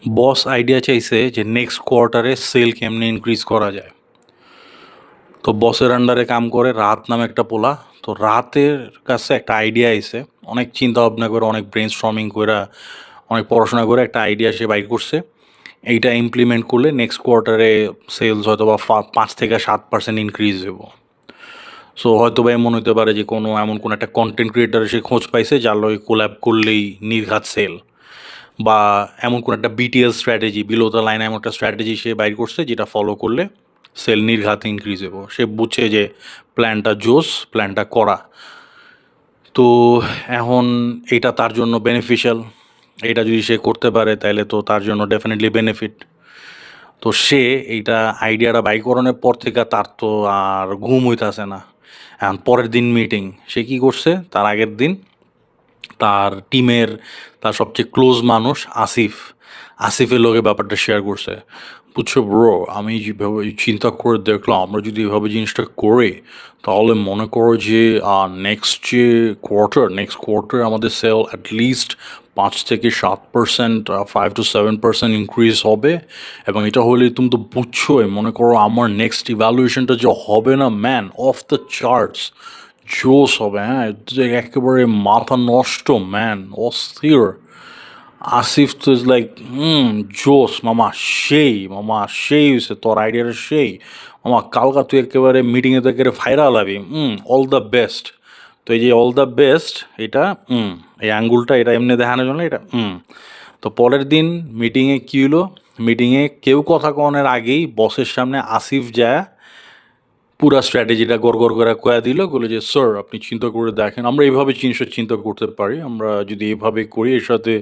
বস idea চাইছে যে next কোয়ার্টারে সেল কেমনে ইনক্রিজ করা যায়। তো বসের আন্ডারে কাম করে রাত নামে একটা পোলা। তো রাতের কাছে একটা আইডিয়া আইছে, অনেক চিন্তা ভাবনা করে, অনেক ব্রেন স্টর্মিং করে, অনেক পড়াশোনা করে একটা আইডিয়া সে বাইর করছে। এইটা ইমপ্লিমেন্ট করলে নেক্সট কোয়ার্টারে সেলস হয়তো বা 5 থেকে 7% ইনক্রিজ হবো। সো হয়তো বা এমন হতে পারে যে কোনো এমন কোনো একটা কন্টেন্ট ক্রিয়েটার সে খোঁজ পাইছে যার লগে কোল্যাব করলেই নির্ঘাত সেল, বা এমন কোনো একটা BTL strategy, below the line এমন একটা স্ট্র্যাটেজি সে বাইর করছে যেটা ফলো করলে সেল নির্ঘাত ইনক্রিজ হবো। সে বুঝছে যে প্ল্যানটা জোস, প্ল্যানটা করা। তো এখন এটা তার জন্য বেনিফিশিয়াল। এটা যদি সে করতে পারে তাহলে তো তার জন্য ডেফিনেটলি বেনিফিট। তো সে এইটা আইডিয়াটা বাই করানোর পর থেকে তার তো আর ঘুম হইতাছে না। এখন পরের দিন মিটিং, সে কি করছে, তার আগের দিন তার টিমের তার সবচেয়ে ক্লোজ মানুষ আসিফ, আসিফের লোকে ব্যাপারটা শেয়ার করছে। বুঝছো ব্রো, আমি যেভাবে চিন্তা করে দেখলাম আমরা যদি এভাবে জিনিসটা করি তাহলে মনে করো যে নেক্সট কোয়ার্টার আমাদের সেল অ্যাটলিস্ট 5 থেকে 7%, 5 to 7% ইনক্রিজ হবে। এবং এটা হলে তুমি তো বুঝছোই, মনে করো আমার নেক্সট ইভ্যালুয়েশনটা যে হবে না ম্যান, অফ দ্য চার্টস জোস হবে। হ্যাঁ, এটা যে একেবারে মাথা নষ্ট ম্যান, অস্থির। আসিফ তো ইজ লাইক জোস মামা, সেই মামা সেই হয়েছে তোর আইডিয়াটা, সেই মামা কালকা তুই একেবারে মিটিংয়ে তো একেবারে viral hobby. All the best. তো এই যে অল দ্য বেস্ট, এটা এই আঙ্গুলটা এটা এমনি দেখানোর জন্য এটা। তো পরের দিন মিটিংয়ে কী হলো, মিটিংয়ে কেউ কথা কনের আগেই বসের সামনে আসিফ যায় পুরা স্ট্র্যাটেজিটা গড় করে কয়া দিল, বলে যে স্যার আপনি চিন্তা করে দেখেন, আমরা এইভাবে জিনিসটা চিন্তা করতে পারি, আমরা যদি এইভাবে করি, এর সাথে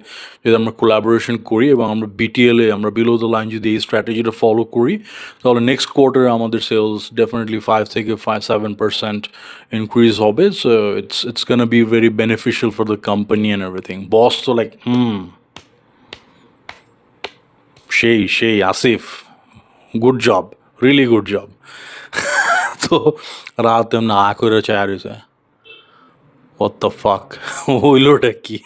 যদি আমরা কোলাবোরেশন করি এবং আমরা বিটিএলে আমরা বিলো দ্য লাইন যদি এই স্ট্র্যাটেজিটা ফলো করি তাহলে নেক্সট কোয়ার্টারে আমাদের সেলস ডেফিনেটলি 5 থেকে 7% ইনক্রিজ হবে। So it's gonna be very beneficial for the company and everything. Boss তো লাইক সেই Asif, good job, really good job. তো রাত না করে চায় রয়েছে, হোয়াট দ্য ফাক হইলোটা কি।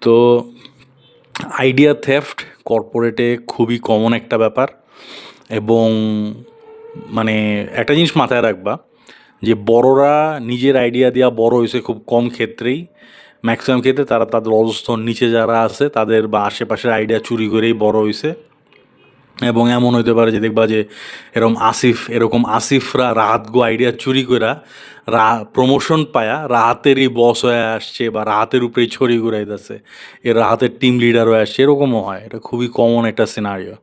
তো আইডিয়া থেফট কর্পোরেটে খুবই কমন একটা ব্যাপার। এবং মানে একটা জিনিস মাথায় রাখবা যে বড়রা নিজের আইডিয়া দেওয়া বড় হয়েছে খুব কম ক্ষেত্রেই, ম্যাক্সিমাম ক্ষেত্রে তারা তাদের অবস্থান নিচে যারা আছে তাদের বা আশেপাশের আইডিয়া চুরি করেই বড় হয়েছে। এবং এমন হইতে পারে যে দেখবা যে এরকম আসিফরা রাহাত গো আইডিয়া চুরি কইরা প্রমোশন পায়া রাহাতেরই বস হয়ে আসছে বা রাহাতের উপরেই ছড়ি ঘুরাইতেছে, এ রাহাতের টিম লিডার হয়ে আসছে, এরকমও হয়। এটা খুবই কমন একটা সিনারিও।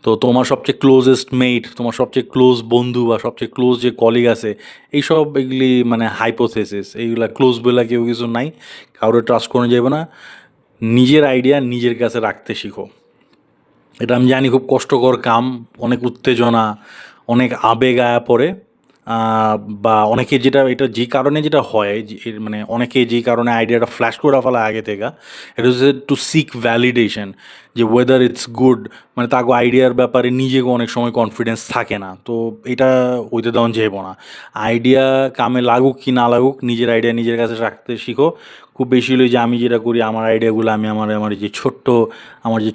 তো তোমার সবচেয়ে ক্লোজেস্ট মেট, তোমার সবচেয়ে ক্লোজ বন্ধু বা সবচেয়ে ক্লোজ যে কলিগ আছে, এইসব এগুলি মানে হাইপোথেসিস, এইগুলা ক্লোজ বলে কেউ কিছু নাই, কারোর ট্রাস্ট করে যাবে না। নিজের আইডিয়া নিজের কাছে রাখতে শিখো। এটা আমি জানি খুব কষ্টকর কাম, অনেক উত্তেজনা, অনেক আবেগ আয়া পড়ে। বা অনেকে যেটা এটা যে কারণে যেটা হয় মানে অনেকে যে কারণে আইডিয়াটা ফ্ল্যাশ করে ফেলা আগে থেকে, এটা হচ্ছে টু সিক ভ্যালিডেশন যে ওয়েদার ইটস গুড। মানে তাকে আইডিয়ার ব্যাপারে নিজেকে অনেক সময় কনফিডেন্স থাকে না, তো এটা হইতে দেওয়া যাইব না। আইডিয়া কামে লাগুক কি না লাগুক, নিজের আইডিয়া নিজের কাছে রাখতে শিখো। খুব বেশি হলো যে আমি যেটা করি, আমার আইডিয়াগুলো আমি আমার যে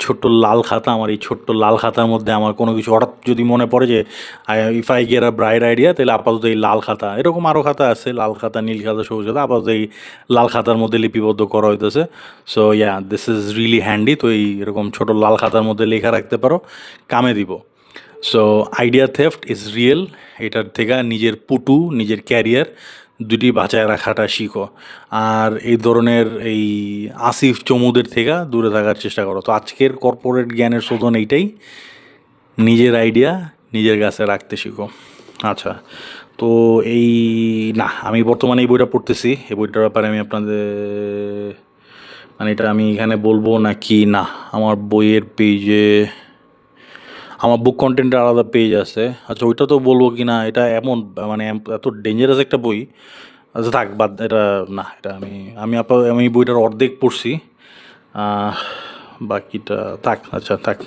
ছোট্ট লাল খাতা, আমার এই ছোট্ট লাল খাতার মধ্যে আমার কোনো কিছু হঠাৎ যদি মনে পড়ে যে if I get a bright idea, তাহলে আপাতত এই লাল খাতা, এরকম আরও খাতা আছে, লাল খাতা, নীল খাতা, সবুজ খাতা, আপাতত এই লাল খাতার মধ্যে লিপিবদ্ধ করা হইতেছে। So yeah, this is really handy. তো এই এরকম ছোটো লাল খাতার মধ্যে লেখা রাখতে পারো, কামে দিব। So idea theft is real. এটার থেকে নিজের পুটু, নিজের ক্যারিয়ার দুটি বাঁচায় রাখাটা শিখো। আর এই ধরনের এই আসিফ চমুদের থেকে দূরে থাকার চেষ্টা করো। তো আজকের কর্পোরেট জ্ঞানের শোধন এইটাই, নিজের আইডিয়া নিজের কাছে রাখতে শিখো। আচ্ছা, তো এই না, আমি বর্তমানে এই বইটা পড়তেছি, এই বইটার ব্যাপারে আমি আপনাদের মানে এটা আমি এখানে বলবো নাকি না, আমার বইয়ের পেজে, আমার বুক কন্টেন্টের আলাদা পেজ আছে। আচ্ছা, ওইটা তো বলবো কি না, এটা এমন মানে এত ডেঞ্জারাস একটা বই। আচ্ছা থাক, বাদ, এটা না, এটা আমি বইটার অর্ধেক পড়ছি, বাকিটা থাক। আচ্ছা থাক।